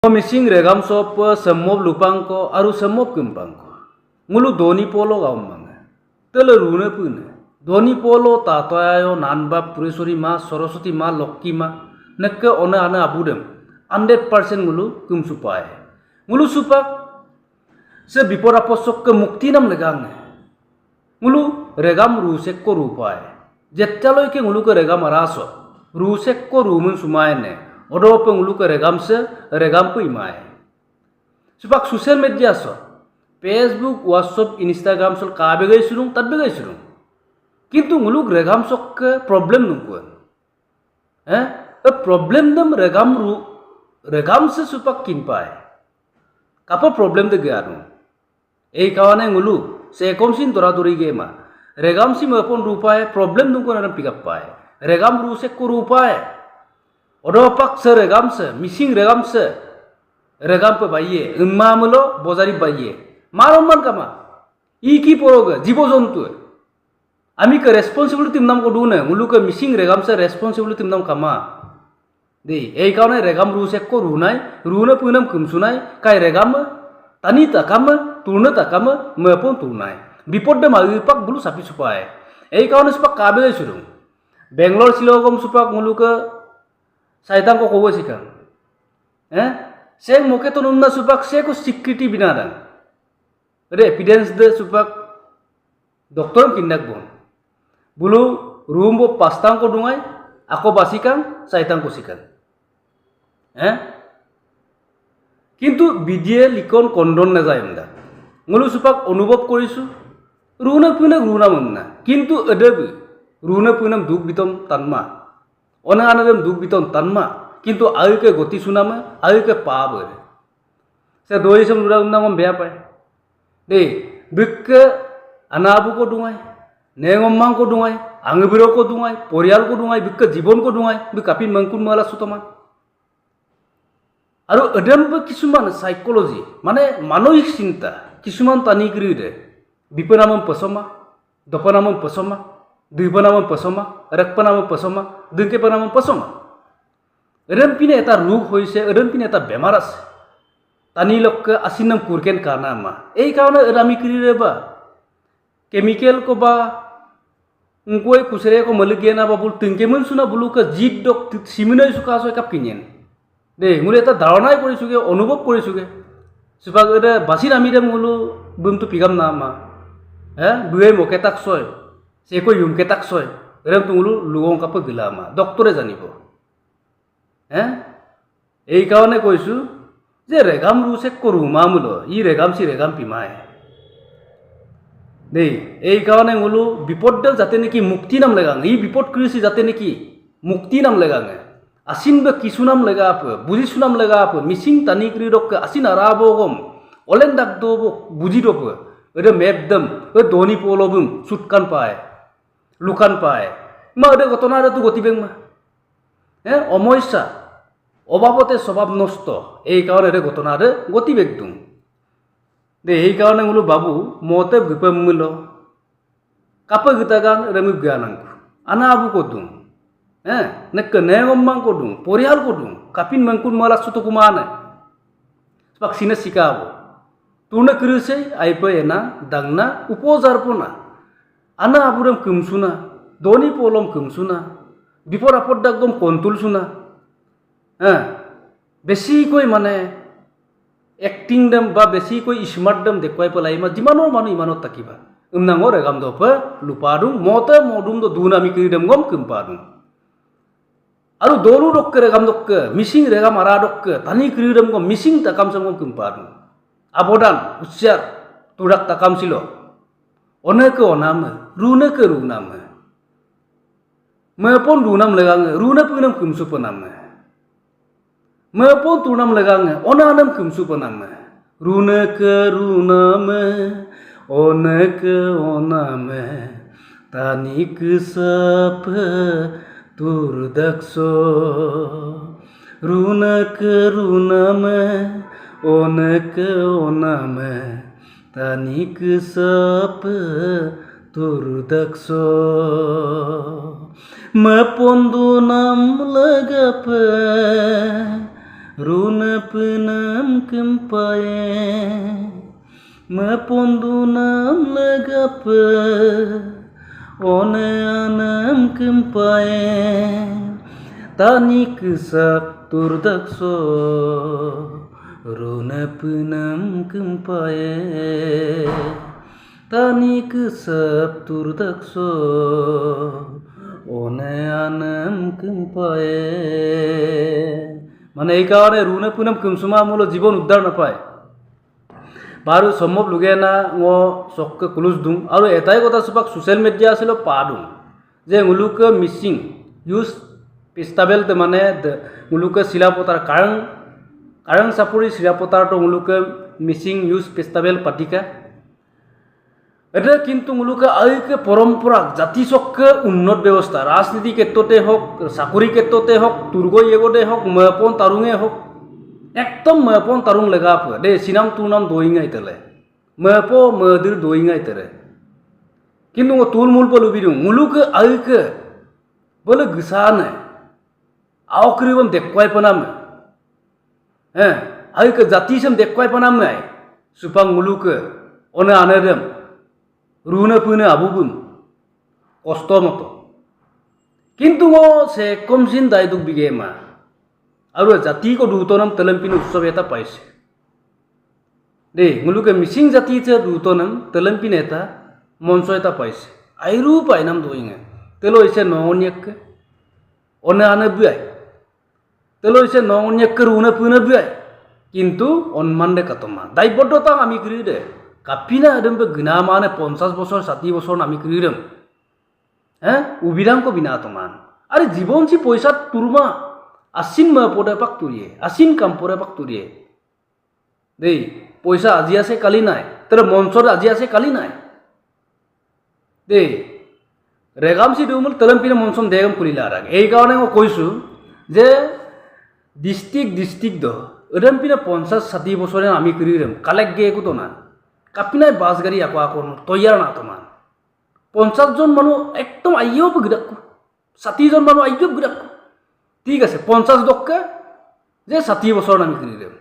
Mising regam sop semmob lupangko aru semmob kempangko. Ngulu doni polo gaumanga. Tele rune pune. Doni polo tatoyayo nanba puresori ma sorosoti ma lokki ma nekke ona ana abudem 100% ngulu kum supaye. Ngulu supak se bipora posok ke mukti nam legang. Ngulu regam rusek ko rupaye. Jettaloy ke ngulu ke regam araso. Rusek ko rumun sumayne. Odo pe ngulu ke regam pe imae. Supak social media so Facebook, WhatsApp, Instagram sol kabe gai surung tadbe gai surung. Kintu ngulu regam sok ke problem nungkuan. Problem dam regam se supak kinpae. Kapa problem de garu. Ei kawane ngulu se komsin tora duri gema. Regam si mapon rupae problem nungkuan aram pick up pae. Regam rusek ko rupae. Odo pak se regam se missing regam se regam pe baye umma mulo bozari baye maromman kama iki poroga jibo jontu ami ke responsibility nam ko dune mulu ke missing regam se responsibility nam kama de ei kaune regam ru se ko runai runa punam kumsunai kai regam tani ta kam turna ta kam mepon tunai bipodde ma pak bulu sapi supae ei kaune supak kabe surung Bangalore silogom supak mulu ke Saitang ko kowe sikang. Seng moke to nunna supak se ko security binadang. Ade evidence de supak doktor kindak bon. Bulu rumbo pastang ko dungai ako basikang saitang ko sikang. Kintu bidie likon kondon na jaimda. Ngulu supak অনুভব korisu runa munna. Kintu adabi runa punam duk bitom tanma. Ona anadem duk biton tanma kintu ayu ke goti sunama ayu ke paab se doi sam lura unna beya pai de bikke anabu ko dungai nengommang ko dungai angibiro ko dungai porial ko dungai bikke jibon ko dungai bi kapin mangkun mala sutama aru adem be kisuman psychology mane manoik cinta kisuman tani gride bipanamam pasoma dopanamam pasoma Duipanamam pasoma, rekpanamam pasoma, dengkepanamam pasoma. Eren pine eta rug hoise, eren pine eta bemaras. Tani lok asinam kurken kana ma. Ei kauna erami kiri ba. Chemical ko ba ngkoi kusere ko maligiana ba bul tengkemun suna bulu ka jid dok siminai suka so kap kinyen. De mule eta dharonai kori suge অনুভব kori suge. Supag era basir amire mulu buntu pigam nama. Duai moketak soy. Seko yung ketak soy, rem tungulu luong kapa gelama, doktore janibo. Ei kawane koisu, je regam rusek ko ruma mulo, I regam si regam pimae. Dei, ei kawane ngulu bipoddal jate neki mukti nam legang, I bipod krisi jate neki mukti nam legang. Asin be kisunam lega apa, buji sunam lega apa, missing tani kri dok asin arabo gom, olen dak do buji dok, ada mapdam, doni polobum sutkan pae. Lukan pae ma ade gotona ade tu goti beng ma omoisa obabote sobab nosto ei kaone ade gotona ade goti begdung de ei kaone ngulu babu mote gipem mulo kapa gitagan remu gyanang ana abu kodung nek negommang kodung porial kodung kapin mangkun mala sutu kumana vaksine sikabo tuna kiruse aipa ena dangna upojarpona Ana aburam kumsuna, doni polom kumsuna, before apod dagom kontul suna. Besi koi mane acting dam ba besi koi smart dam dekwai palai ma jimano manu imano takiba. Umnango regam do pa lupadung mote modum do dunami kiri dam gom kumpadung. Aru dolu dokke regam dokke missing regam ara dokke tani kiri dam gom missing takam samgom kumpadung. Abodan usyar tudak takam silo. Ona ke onam, runa ke runam. Mepon runam legang, runa punam kumsu panam. Mepon tunam legang, ona anam kumsu panam. Runa ke runam, ona ke onam. Tani kesap turdakso. Runa ke runam, ona ke onam. Tani kesap turdakso mapondunam lagape Runapunam kempaye Mepondunam legapa One anam kempaye Tani kesak turdakso Runapunam kempaye Tani kesak turdakso One anam kempaye মানে এই কারণে Rune Punam কুমসুমা মূল জীবন উদ্ধার নাপায় Bahru সম্ভব লুগে না ও চককে কুলুস দুং আর এটাই কথা সবাক সোশ্যাল মিডিয়া ছিল পা দুং যে মুলুকে মিসিং ইউজ পিস্তাবেল মানে মুলুকে শিলাপতার কারণ সাপুরি শিলাপতার তো মুলুকে মিসিং ইউজ পিস্তাবেল পাটিকা এটা কিন্তু মুলুকে আইকে পরম্পরা জাতিচক্রে উন্নত ব্যবস্থা রাজনীতি ক্ষেত্রতে হোক চাকরি ক্ষেত্রতে হোক দুর্গ এগোতে হোক ময়পন তারুঙে হোক একদম ময়পন তারুং লেগা ফে দে সিনাম তুনাম দইঙাই তেলে ময়প মদির দইঙাই তেরে কিন্তু তুল মূল পলুবিদুং মুলুকে আইকে বলে গিসানে আওক্রিবম দেখবাই পানাম হ্যাঁ আইকে জাতিসম দেখবাই পানাম নাই সুপাং মুলুকে অনে আনেরম রুনে পুনে আবুবুন কষ্ট মতো কিন্তু সে কমসিন দায়দুক বিগে মা আর জাতিক দুতনম তেলেম্পিন উৎসব এটা পাইছে দে মুলুকে মিসিং জাতি দুতনম তেলেম্পিন এটা মঞ্চ এটা পাইছে আইরু পাইনাম দইঙে তেলো হইছে নঙনিয়াকে অনে আনে বিয়াই তেলো হইছে নঙনিয়াকে রুনে পুনে বিয়াই কিন্তু অনমান দে কাতমা দায়বদ্ধতা আমি করি দে কাপিনা এদম গিনা মানে 50 বছর 60 বছর আমি করিরম হ্যাঁ উবিরাঙ্ক বিনা তমান আরে জীবন সি পয়সা তুরমা আসিন পদে পাক তুরিয়ে আসিন কাম্পরে পাক তুরিয়ে দেই পয়সা আজি আছে কালি নাই তোর মঞ্চর আজি আছে কালি নাই দেই রেগামসি দুমুল তেলেম্পিনে মঞ্চম দেগম খুলিলা আর এই কারণে ও কইছো যে ডিস্ট্রিক্ট দ এদমপিনে 50-60 বছরে আমি করিরম কালেক গে একো তো না কাপিনাই বাস গাড়ি আকো তৈয়ার না তোমার 50 জন মানুষ একদম আইয়েও গিরাকু 60 জন মানুষ আইয়েও গিরাকু ঠিক আছে 50 দক্কে যে 60 বছর আমি কিরিদেম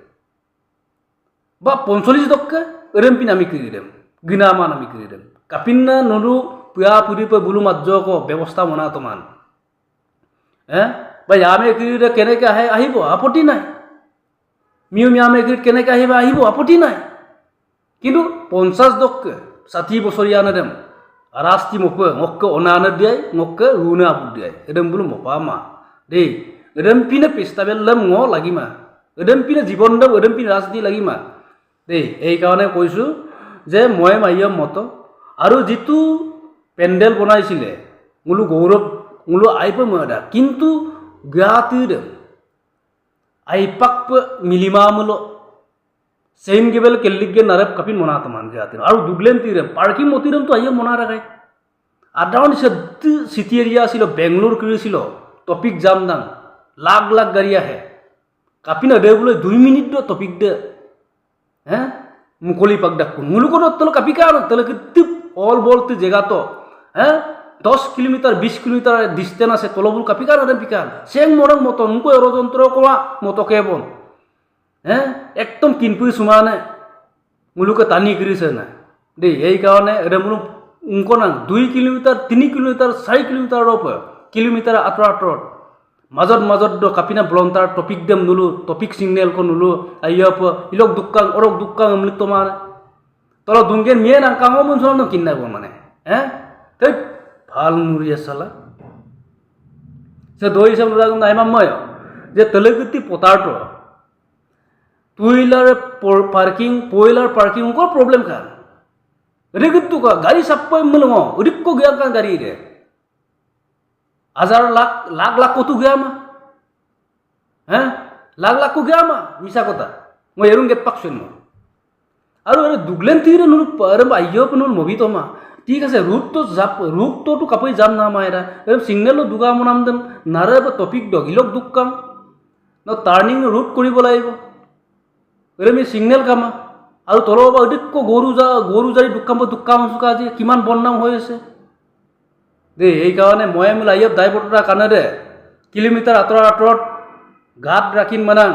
বা 45 দক্কে এরমপিন আমি কিরিদেম গিনামান আমি কিরিদেম কাপিনা নরু পুয়া পুরি পে বুলু মাজ্জক ব্যবস্থা মনা তোমার হ্যাঁ বা আমি কিরিদে কেনেকে আহিব আপত্তি নাই মিয়ামে কিরিদ কেনেকে আহিব আপত্তি নাই কিন্তু 50 দক্কে 60 বছরিয়া আনেদেম রাস্তি মক্কে অনা আনে দিয়াই মক্কে রুনে আপু দিয়াই এদম বলো মপা মা দেই এদমপিনে পিস্তাবেল লম লাগিমা এদমপিনে জীবন দম এদমপিনে রাজনীতি লাগিমা দেই এই কারণে কৈছো যে মই মাইয়ম মত আৰু যেটো পেন্ডেল বনাইছিলে মুলু গৌৰৱ মুলু আইপ ময়দা কিন্তু গাতির আইপাক মিলিমা মুলো सेम केबल केल्लिगे नरब कपिन मनात मान जाते और दुगलेन तीरम पार्किंग मोतीरम तो आइए मना रखाय आदाउन सद सिटी एरिया सिलो बेंगलोर करिसिलो टॉपिक जाम दां लाख गाड़िया है कपिन दे बोले 2 मिनिट दो टॉपिक दे हैं मुकोली पक डाकुन मुलुको तलो कपिका तलो किति ऑल बोलते जगह तो हैं 10 किलोमीटर 20 किलोमीटर डिस्टेंस আছে তলবুল কাপিকা না পিকা সেং মরং মতো উনকো এরোযন্ত্র কোয়া মতো কেবন হ্যাঁ একদম কিনপুই সুমানে মুলুকে টানি করিছে না দেই এই কারণে এটা মুলু উনকো না 2 কিলোমিটার 3 কিলোমিটার 4 কিলোমিটার কিলোমিটার আতর মাজত কাপিনা ব্লন্টার টপিক দেম নুলু টপিক সিগন্যাল কো নুলু আইয়প ইলক দুক্কাং অরক দুক্কাং আমলিক তোমার তলো দুঙ্গেন মিয়ে না কামো মনসন কিন্না গো মানে হ্যাঁ তেই ভাল মুরিয়া সালা সে দই সব লাগুন আইমা ময় যে তেলেগুতি পতারটো টুইলার পার্কিং उनको प्रॉब्लम का रेगितु का गाड़ी सब मिलंगो उदिको गया का गाड़ी रे 1000 लाख को तू गया मा हैं लाख को गया मा मिसा कोता मो एरुं गेट पक्षन मो आरो अरे दुगलेन तीरे नु पर आइयो पनु मोबी तो मा ठीक है रूट तो कापई जाम ना मायरा एरम सिग्नल दुगा मनाम दम नारे टॉपिक दो इलोक दुक्कां न टार्निंग रूट करिब लाइबो এরমি সিগনেল কামা আৰু তলৰ পৰা অধিক গৰু জাৰি দুক্কাম চুকা আজি কিমান বদনাম হৈ আছে দেই এই কাৰণে মই মিল আইয়ব দায়বদ্ধতা কাণেৰে কিলোমিটাৰ আঁতৰত ঘাট ৰাখিম মানাং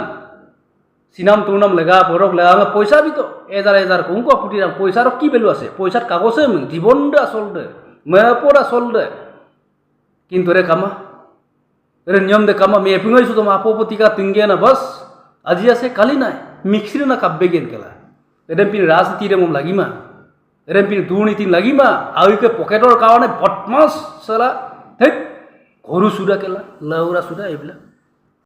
সিনাম তুনাম লেগা পরক লেগা পয়সা বিত এজার কুংক ফুটিরাম পয়সার কি ভ্যালু আছে পয়সার কাগজে জীবন দে আসল দে মেপর আসল দে কিন্তু রে কামা রে নিয়ম দে কামা মেপিঙই শুধু আপপতিকা তিঙ্গে না বাস আজি আছে কালি নাই মিক্সিরে না কাব্যে গেন কেলা এরম পিন রাজনীতি রে মম লাগিমা এরম পিন দুর্নীতি লাগিমা আউকে পকেটর কারণে বদমাস সালা হেক গরু সুদা কেলা লাউরা সুদা এইবিলাক